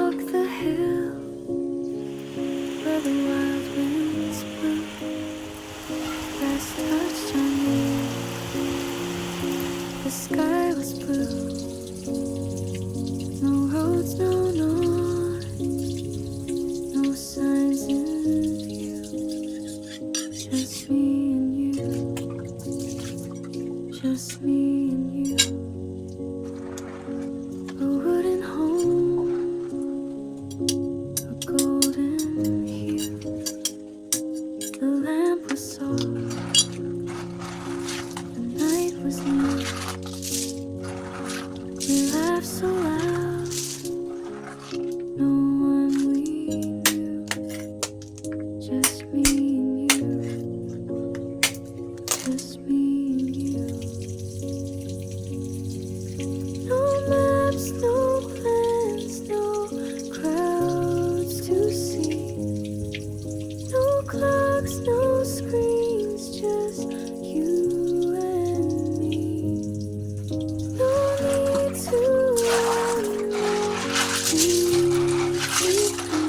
walk the hill where the wild winds blew. Grass touched our knees. The sky was blue. No roads, no noise, no signs in view. Just me and you. Just me and you. A wooden home, a golden hue. The lamp was soft, the night was new. We laughed so loud, no one we knew. Just me and you, just me and you. No maps, no plans, no crowds to see. No clocks, no screens, just you and me. No need to run, no need to think.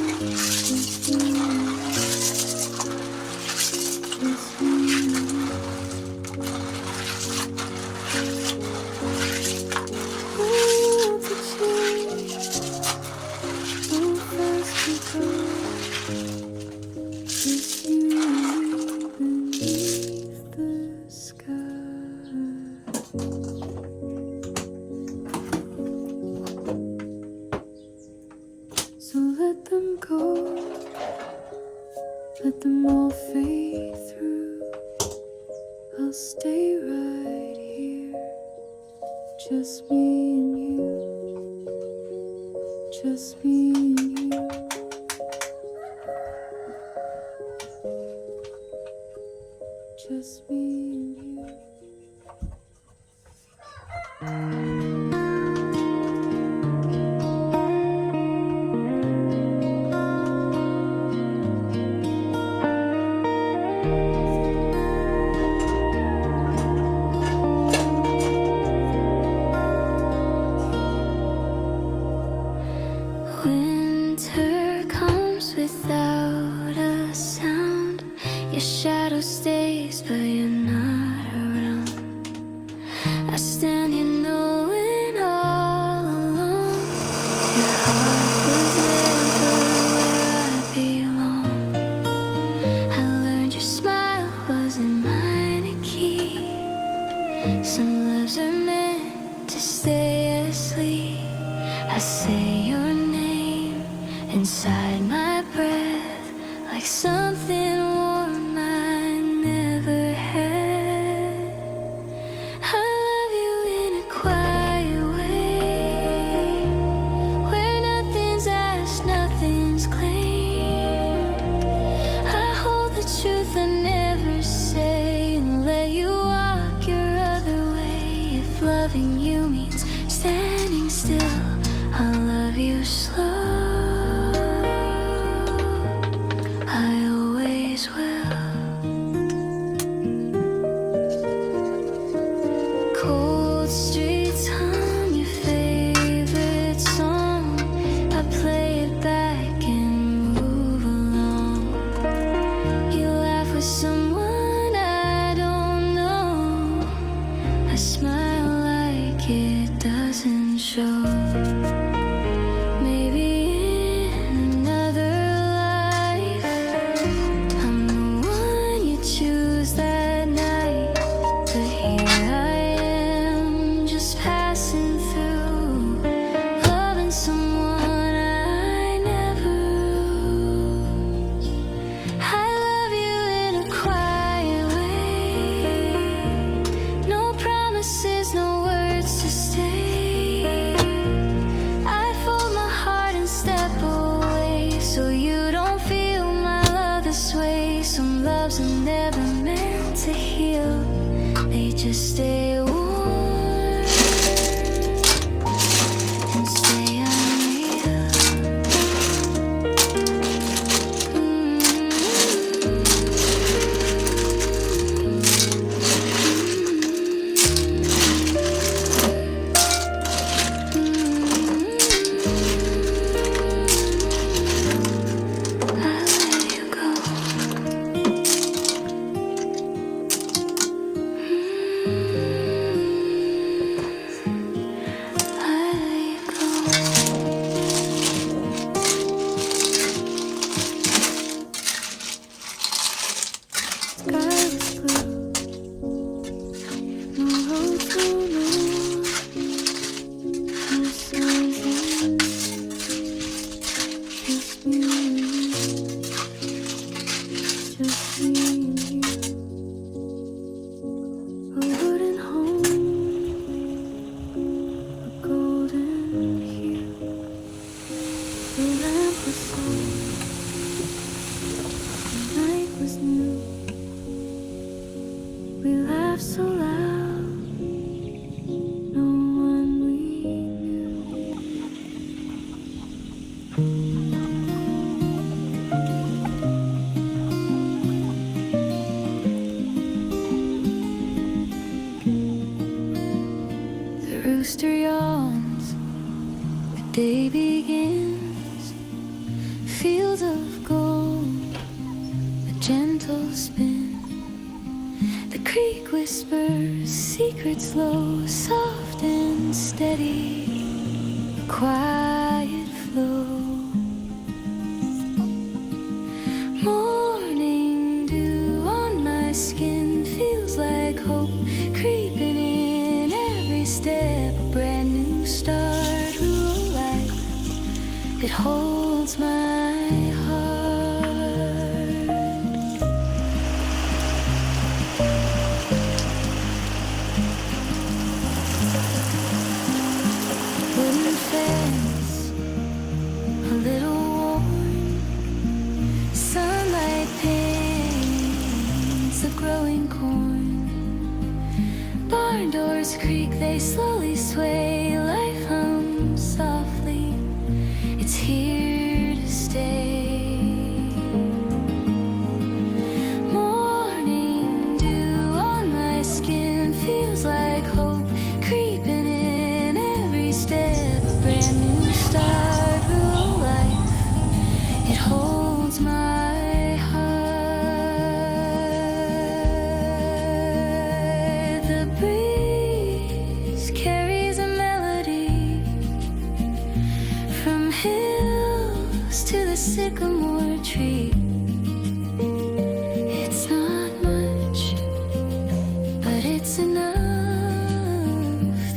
Just me and you, just me and you. No will to change, no fast to go. Just you and me beneath the sky. So let them go, let them all fade through. I'll stay right here, just me and you, just me and you, just me and you. Winter comes without a sound. Your shadow stays, but you're not around. I stand here knowing all along your heart was never where I belong. I learned your smile wasn't mine to keep. Some loves are meant to stay asleep. I say your name inside my breath, like something warm I never had. I love you in a quiet way, where nothing's asked, nothing's claimed. I hold the truth I never say and let you walk your other way. If loving you means standing still, I'll love you slow. I always will. Cold streets hum your favorite song. I play it back and move along. You laugh with someone I don't know. I smile like it doesn't show. Maybe in another life, I'm the one you choose that night. But here I am, just passing through, loving someone I never lose. I love you in a quiet way, no promises, no words to stay. I fold my heart and step away, so you don't feel my love this way. Some loves are never meant to heal, they just stay warm and stay unreal. laughed so loud, no one we knew. The rooster yawns, the day begins. Fields of gold, a gentle spin. The creek whispers secrets low, soft and steady, quiet flow. Morning dew on my skin feels like hope creeping in every step. A brand new start, rule life, it holds my heart. Wooden fence, a little worn, sunlight paints the growing corn. Barn doors creak, they slowly sway, life hums softly, it's here to stay. Morning dew on my skin feels like hope creeping in every step. A brand new start, real life, it holds my heart. The breeze carries a melody from hills to the sycamore tree. It's not much, but it's enough.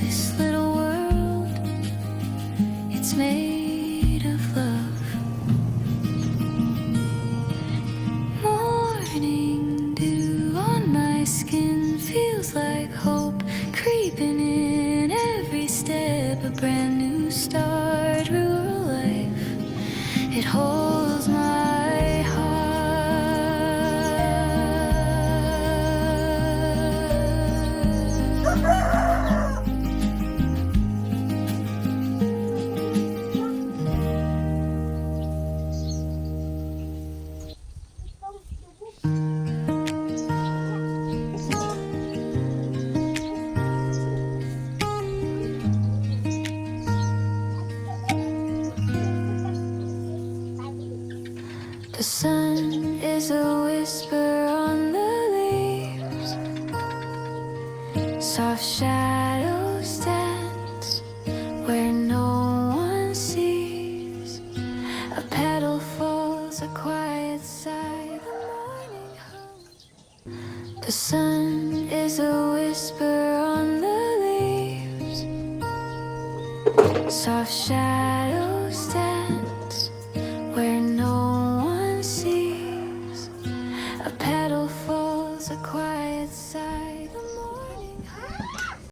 This little world, it's made of love. Morning dew on my skin feels like hope creeping in every step. A brand new start, rural life, it holds my heart. The sun is a whisper on the leaves, soft shadows dance where no one sees. A petal falls, a quiet sigh, the morning hums. The sun is a whisper on the leaves, soft shadows